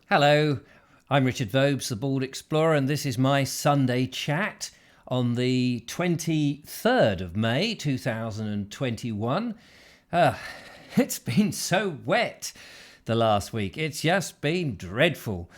Hello, I'm Richard Vobes, the Bald Explorer, and this is my Sunday chat on the 23rd of May 2021. It's been so wet the last week. It's just been dreadful.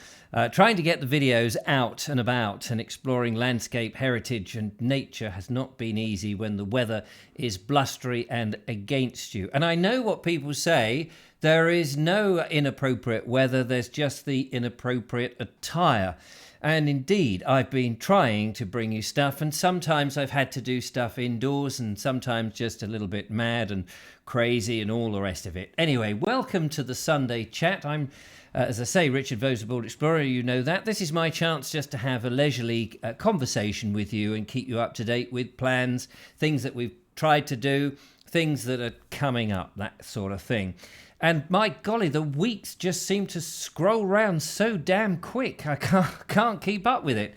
Trying to get the videos out and about and exploring landscape, heritage and nature has not been easy when the weather is blustery and against you. And I know what people say, there is no inappropriate weather, there's just the inappropriate attire. And indeed, I've been trying to bring you stuff, and sometimes I've had to do stuff indoors, and sometimes just a little bit mad and crazy and all the rest of it. Anyway, welcome to the Sunday chat. I'm, as I say, Richard Vobes, the Bald Explorer, you know that. This is my chance just to have a leisurely conversation with you and keep you up to date with plans, things that we've tried to do, things that are coming up, that sort of thing. And my golly, the weeks just seem to scroll round so damn quick. I can't keep up with it.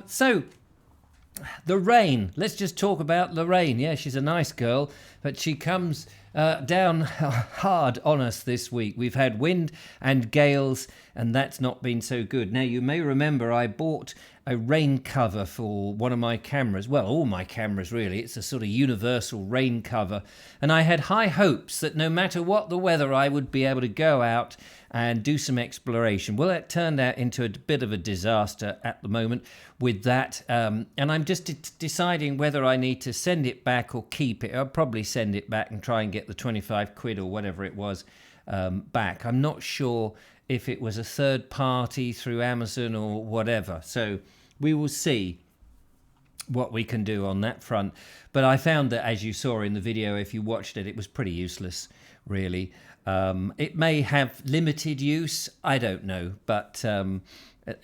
So, the rain. Let's just talk about Lorraine. Yeah, she's a nice girl, but she comes down hard on us this week. We've had wind and gales, and that's not been so good. Now, you may remember I bought a rain cover for one of my cameras. Well, all my cameras, really. It's a sort of universal rain cover. And I had high hopes that no matter what the weather, I would be able to go out and do some exploration. Well, it turned out into a bit of a disaster at the moment with that. And I'm just deciding whether I need to send it back or keep it. I'll probably send it back and try and get the 25 quid or whatever it was back. I'm not sure if it was a third party through Amazon or whatever. So we will see what we can do on that front. But I found that, as you saw in the video, if you watched it, it was pretty useless, really. It may have limited use, I don't know. But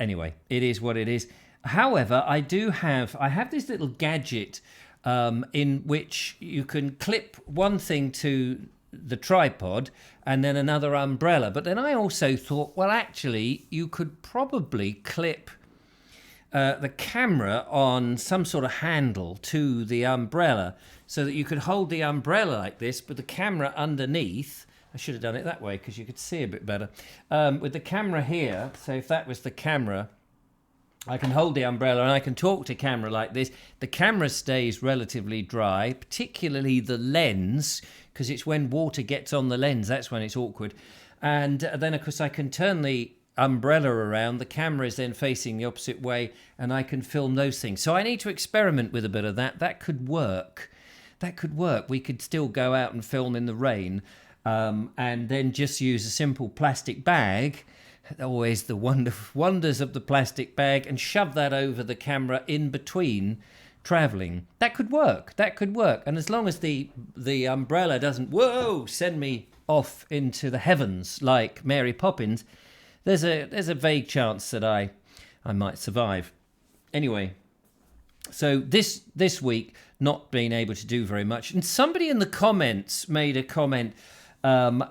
anyway, it is what it is. However, I have this little gadget in which you can clip one thing to the tripod and then another umbrella. But then I also thought, well, actually, you could probably clip the camera on some sort of handle to the umbrella so that you could hold the umbrella like this, but the camera underneath. I should have done it that way because you could see a bit better. With the camera here, so if that was the camera, I can hold the umbrella and I can talk to camera like this. The camera stays relatively dry, particularly the lens, because it's when water gets on the lens, that's when it's awkward. And then, of course, I can turn the umbrella around. The camera is then facing the opposite way, and I can film those things. So I need to experiment with a bit of that. That could work. We could still go out and film in the rain, and then just use a simple plastic bag. Always the wonders of the plastic bag, and shove that over the camera in between traveling. That could work. And as long as the umbrella doesn't send me off into the heavens like Mary Poppins, there's a vague chance that I might survive. Anyway, so this week not being able to do very much, and somebody in the comments made a comment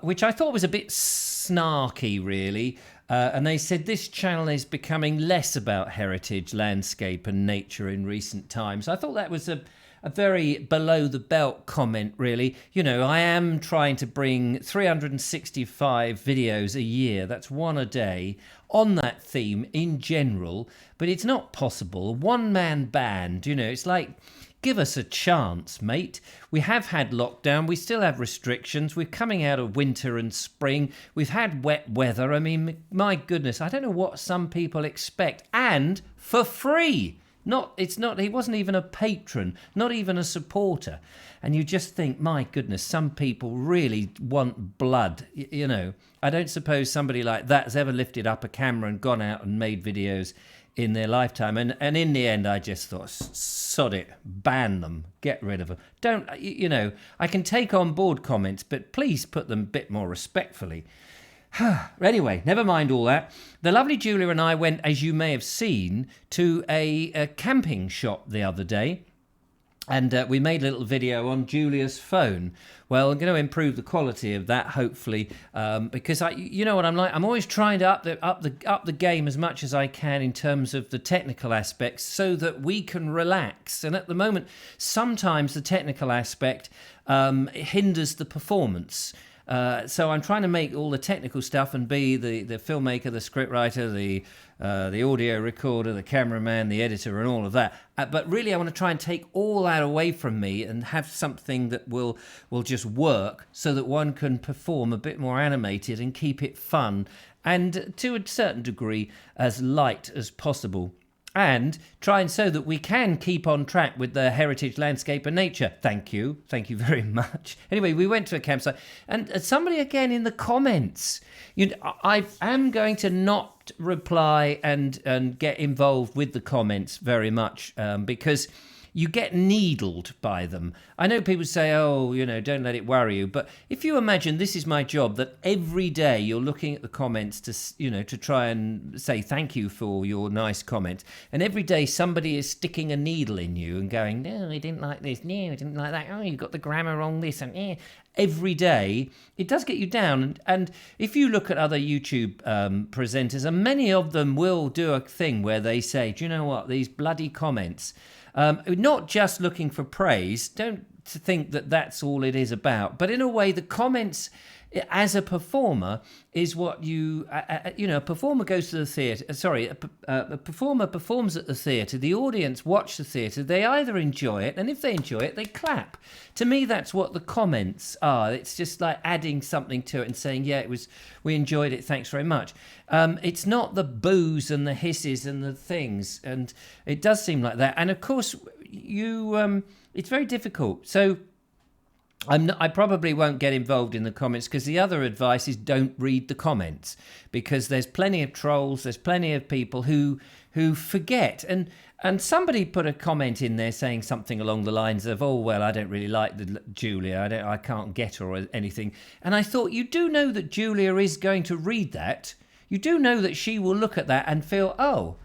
which I thought was a bit snarky, really. And they said this channel is becoming less about heritage, landscape and nature in recent times. I thought that was a very below the belt comment, really. You know, I am trying to bring 365 videos a year, that's one a day, on that theme in general, but it's not possible. A one-man band, you know, it's like, give us a chance, mate. We have had lockdown. We still have restrictions. We're coming out of winter and spring. We've had wet weather. I mean, my goodness, I don't know what some people expect. And for free. He wasn't even a patron, not even a supporter. And you just think, my goodness, some people really want blood. You know, I don't suppose somebody like that has ever lifted up a camera and gone out and made videos in their lifetime. And in the end, I just thought, sod it, ban them, get rid of them. Don't, you know, I can take on board comments, but please put them a bit more respectfully. Anyway, never mind all that. The lovely Julia and I went, as you may have seen, to a camping shop the other day. And we made a little video on Julia's phone. Well, I'm going to improve the quality of that, hopefully, because you know what I'm like. I'm always trying to up the game as much as I can in terms of the technical aspects, so that we can relax. And at the moment, sometimes the technical aspect hinders the performance. So I'm trying to make all the technical stuff and be the filmmaker, the scriptwriter, the audio recorder, the cameraman, the editor, and all of that. But really, I want to try and take all that away from me and have something that will just work, so that one can perform a bit more animated and keep it fun and, to a certain degree, as light as possible. And trying so that we can keep on track with the heritage, landscape and nature. Thank you very much. Anyway, we went to a campsite, and somebody again in the comments, I am going to not reply and get involved with the comments very much, because you get needled by them. I know people say, don't let it worry you. But if you imagine this is my job, that every day you're looking at the comments to try and say thank you for your nice comment. And every day somebody is sticking a needle in you and going, no, I didn't like this. No, I didn't like that. Oh, you got the grammar wrong, this and every day, it does get you down. And if you look at other YouTube presenters, and many of them will do a thing where they say, do you know what, these bloody comments, not just looking for praise, don't think that that's all it is about, but in a way the comments as a performer is what a performer goes to the theatre, a performer performs at the theatre, the audience watch the theatre, they either enjoy it, and if they enjoy it, they clap. To me, that's what the comments are. It's just like adding something to it and saying, we enjoyed it, thanks very much. It's not the boos and the hisses and the things, and it does seem like that. And of course, it's very difficult. So I probably won't get involved in the comments, because the other advice is don't read the comments, because there's plenty of trolls, there's plenty of people who forget. And somebody put a comment in there saying something along the lines of, I don't really like Julia, I can't get her or anything. And I thought, you do know that Julia is going to read that. You do know that she will look at that and feel,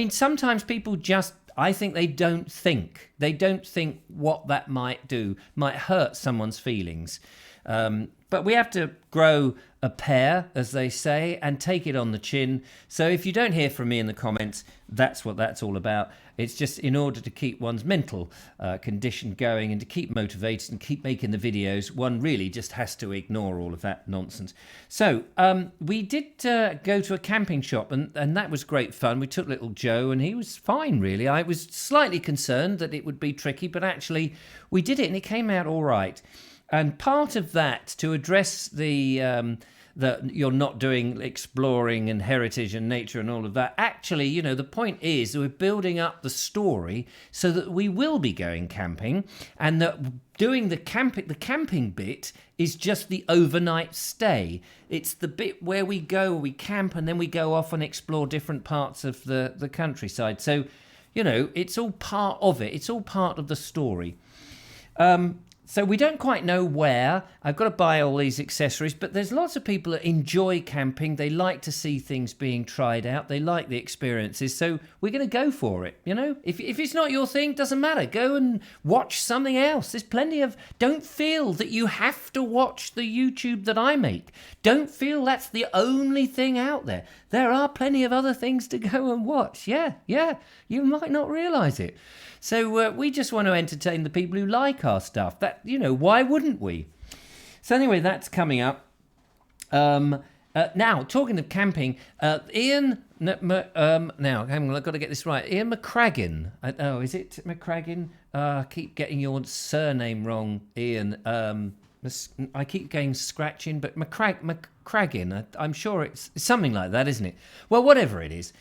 sometimes people just, I think they don't think. They don't think what that might do, might hurt someone's feelings. But we have to grow a pair, as they say, and take it on the chin. So if you don't hear from me in the comments, that's what that's all about. It's just in order to keep one's mental condition going and to keep motivated and keep making the videos, one really just has to ignore all of that nonsense. So we did go to a camping shop, and that was great fun. We took little Joe, and he was fine, really. I was slightly concerned that it would be tricky, but actually we did it and it came out all right. And part of that, to address that you're not doing exploring and heritage and nature and all of that, actually, the point is that we're building up the story so that we will be going camping, and that doing the camping bit is just the overnight stay. It's the bit where we camp, and then we go off and explore different parts of the countryside. So, it's all part of it. It's all part of the story. So we don't quite know where. I've got to buy all these accessories, but there's lots of people that enjoy camping. They like to see things being tried out. They like the experiences. So we're going to go for it. If it's not your thing, doesn't matter. Go and watch something else. There's plenty of... Don't feel that you have to watch the YouTube that I make. Don't feel that's the only thing out there. There are plenty of other things to go and watch. Yeah. You might not realise it. So we just want to entertain the people who like our stuff. That, why wouldn't we? So anyway, that's coming up. Now, talking of camping, Ian... now, hang on, I've got to get this right. Ian McCracken. Is it McCracken? I keep getting your surname wrong, Ian. I keep getting scratching, but McCracken. I'm sure it's something like that, isn't it? Well, whatever it is.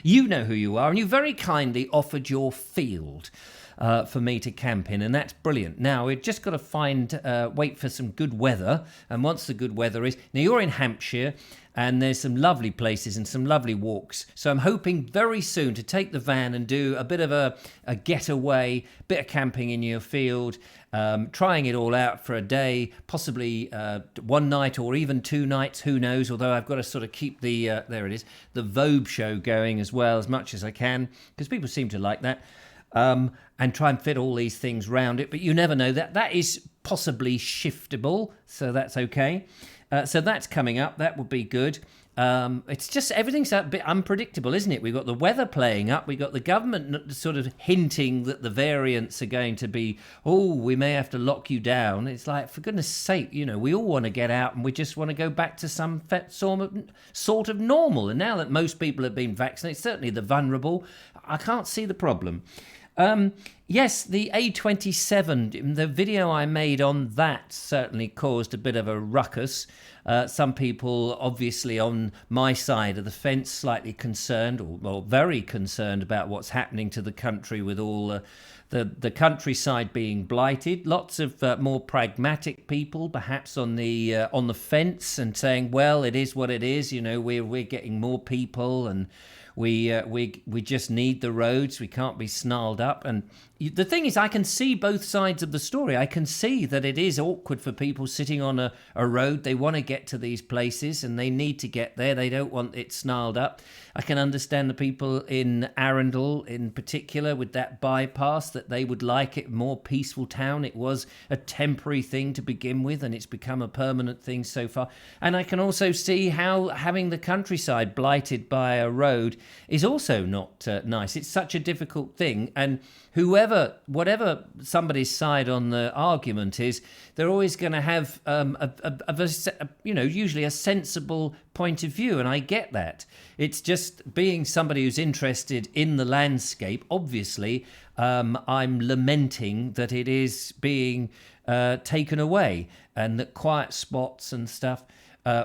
You know who you are, and you very kindly offered your field for me to camp in, and that's brilliant. Now, we've just got to wait for some good weather, and once the good weather is... Now, you're in Hampshire, and there's some lovely places and some lovely walks, so I'm hoping very soon to take the van and do a bit of a getaway, bit of camping in your field, trying it all out for a day, possibly one night or even 2 nights, who knows, although I've got to sort of keep the Vobes show going as well, as much as I can, because people seem to like that, and try and fit all these things round it, but you never know. That is possibly shiftable, so that's okay. So that's coming up. That would be good. It's just everything's a bit unpredictable, isn't it? We've got the weather playing up. We've got the government sort of hinting that the variants are going to be, oh, we may have to lock you down. It's like, for goodness sake, we all want to get out and we just want to go back to some sort of normal. And now that most people have been vaccinated, certainly the vulnerable, I can't see the problem. Yes, the A27, the video I made on that certainly caused a bit of a ruckus. Some people, obviously on my side of the fence, slightly concerned or very concerned about what's happening to the country with all the countryside being blighted. Lots of more pragmatic people, perhaps on the fence and saying, well, it is what it is. We're getting more people and we just need the roads. We can't be snarled up. And the thing is, I can see both sides of the story. I can see that it is awkward for people sitting on a road. They want to get to these places and they need to get there. They don't want it snarled up. I can understand the people in Arundel in particular with that bypass, that they would like it more peaceful town. It was a temporary thing to begin with and it's become a permanent thing so far. And I can also see how having the countryside blighted by a road is also not nice. It's such a difficult thing, and whatever somebody's side on the argument is, they're always going to have usually a sensible point of view, and I get that. It's just being somebody who's interested in the landscape. Obviously, I'm lamenting that it is being taken away, and that quiet spots and stuff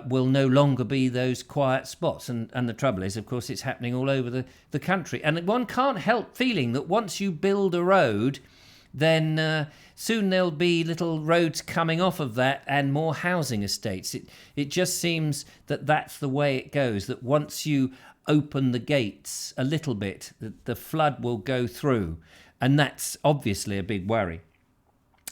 will no longer be those quiet spots. And the trouble is, of course, it's happening all over the country. And one can't help feeling that once you build a road, then soon there'll be little roads coming off of that and more housing estates. It just seems that that's the way it goes, that once you open the gates a little bit, the flood will go through. And that's obviously a big worry.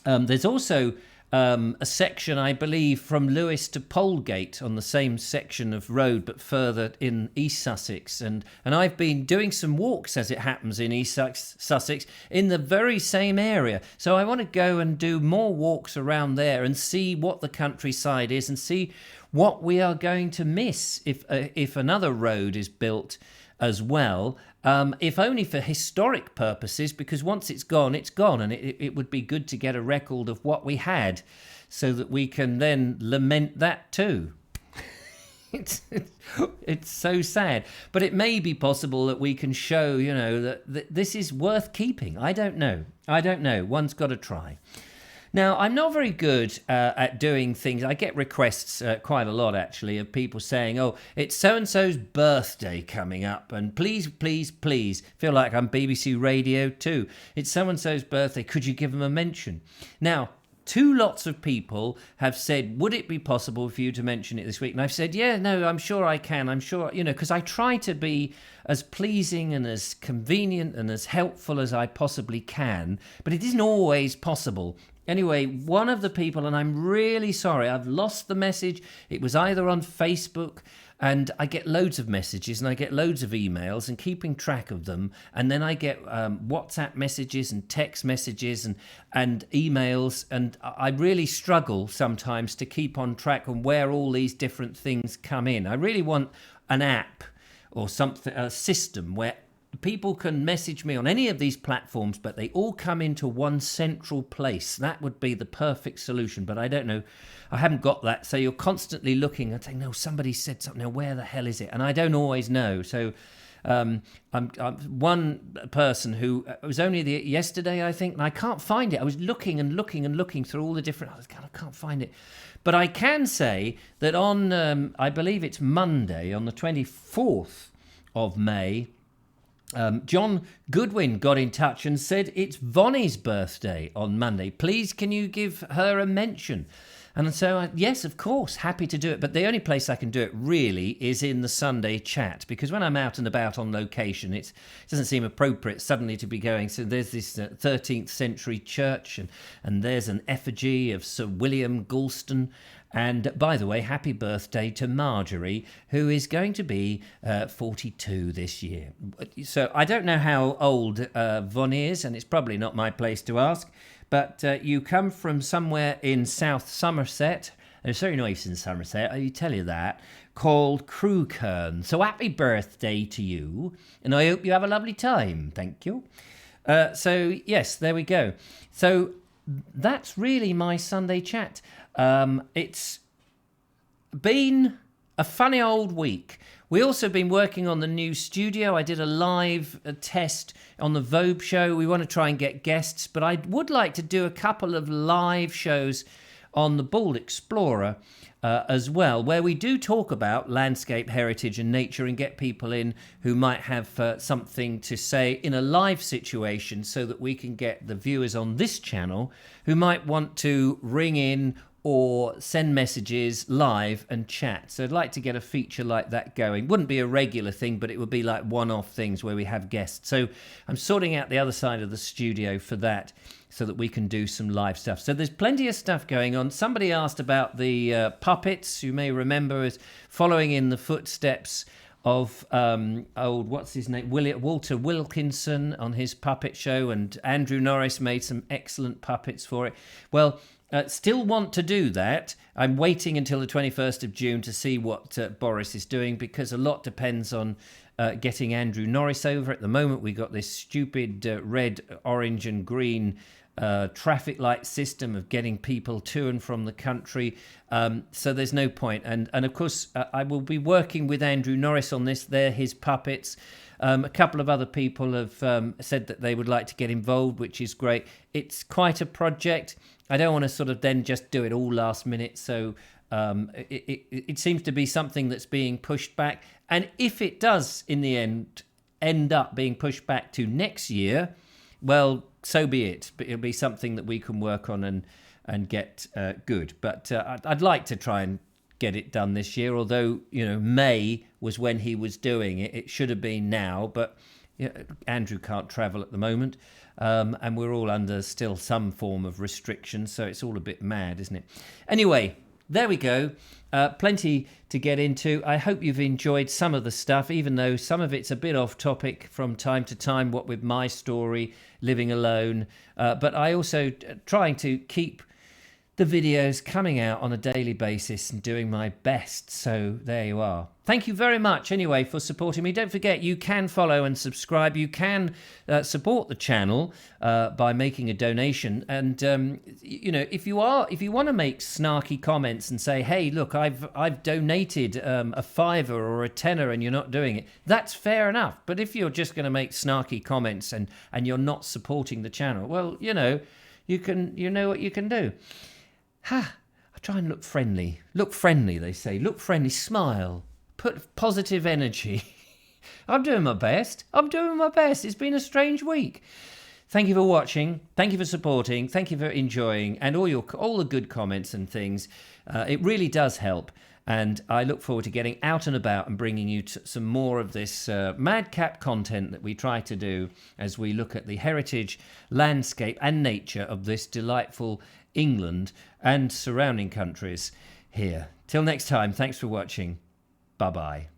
There's also a section, I believe, from Lewes to Polegate on the same section of road, but further in East Sussex. And I've been doing some walks, as it happens, in East Sussex, in the very same area. So I want to go and do more walks around there and see what the countryside is and see what we are going to miss if another road is built as well, if only for historic purposes, because once it's gone, and it would be good to get a record of what we had so that we can then lament that too. It's so sad. But it may be possible that we can show, that this is worth keeping. I don't know. One's got to try. Now, I'm not very good at doing things. I get requests quite a lot, actually, of people saying, oh, it's so-and-so's birthday coming up, and please, please, please, feel like I'm BBC Radio too. It's so-and-so's birthday. Could you give them a mention? Now, 2 lots of people have said, would it be possible for you to mention it this week? And I've said, yeah, no, I'm sure I can. I'm sure, because I try to be as pleasing and as convenient and as helpful as I possibly can, but it isn't always possible. Anyway, one of the people, and I'm really sorry, I've lost the message. It was either on Facebook, and I get loads of messages and I get loads of emails and keeping track of them. And then I get WhatsApp messages and text messages and emails. And I really struggle sometimes to keep on track on where all these different things come in. I really want an app or something, a system where people can message me on any of these platforms, but they all come into one central place. That would be the perfect solution, but I don't know. I haven't got that. So you're constantly looking and saying, no, somebody said something. Now, where the hell is it? And I don't always know. So I'm one person who, it was only yesterday, I think, and I can't find it. I was looking and looking through all the different, I can't find it. But I can say that on, I believe it's Monday, on the 24th of May, John Goodwin got in touch and said it's Vonnie's birthday on Monday. Please, can you give her a mention? And so, yes, of course, happy to do it. But the only place I can do it really is in the Sunday chat, because when I'm out and about on location, it doesn't seem appropriate suddenly to be going. So there's this 13th century church, and there's an effigy of Sir William Galston. And by the way, happy birthday to Marjorie, who is going to be 42 this year. So I don't know how old Vonnie is, and it's probably not my place to ask. But you come from somewhere in South Somerset, and it's very nice in Somerset, I tell you that, called Crewkern. So happy birthday to you, and I hope you have a lovely time. Thank you. So, yes, there we go. So that's really my Sunday chat. It's been a funny old week. We also been working on the new studio. I did a live test on the Vobes show. We want to try and get guests, but I would like to do a couple of live shows on the Bald Explorer as well, where we do talk about landscape, heritage and nature and get people in who might have something to say in a live situation so that we can get the viewers on this channel who might want to ring in or send messages live and chat. So I'd like to get a feature like that going. Wouldn't be a regular thing, but it would be like one-off things where we have guests. So I'm sorting out the other side of the studio for that so that we can do some live stuff. So there's plenty of stuff going on. Somebody asked about the puppets. You may remember as following in the footsteps of what's his name? Walter Wilkinson on his puppet show, and Andrew Norris made some excellent puppets for it. Well, still want to do that. I'm waiting until the 21st of June to see what Boris is doing, because a lot depends on getting Andrew Norris over. At the moment, we got this stupid red, orange and green traffic light system of getting people to and from the country. So there's no point. And of course, I will be working with Andrew Norris on this. They're his puppets. A couple of other people have said that they would like to get involved, which is great. It's quite a project. I don't want to sort of then just do it all last minute. So it seems to be something that's being pushed back. And if it does, in the end up being pushed back to next year, well, so be it. But it'll be something that we can work on and get good. But I'd like to try and get it done this year, although, May was when he was doing it. It should have been now, but Andrew can't travel at the moment, and we're all under still some form of restriction, so it's all a bit mad, isn't it? Anyway, there we go. Plenty to get into. I hope you've enjoyed some of the stuff, even though some of it's a bit off topic from time to time, what with my story, living alone, but I also trying to keep the videos coming out on a daily basis and doing my best. So there you are. Thank you very much anyway for supporting me. Don't forget, you can follow and subscribe. You can support the channel by making a donation. And if you want to make snarky comments and say, hey, look, I've donated a $5 or a $10 and you're not doing it, that's fair enough. But if you're just going to make snarky comments and you're not supporting the channel, well, you know what you can do. I try and look friendly. Look friendly, they say. Look friendly. Smile. Put positive energy. I'm doing my best. It's been a strange week. Thank you for watching. Thank you for supporting. Thank you for enjoying, and all the good comments and things. It really does help. And I look forward to getting out and about and bringing you some more of this madcap content that we try to do as we look at the heritage, landscape and nature of this delightful England and surrounding countries here. Till next time, thanks for watching. Bye-bye.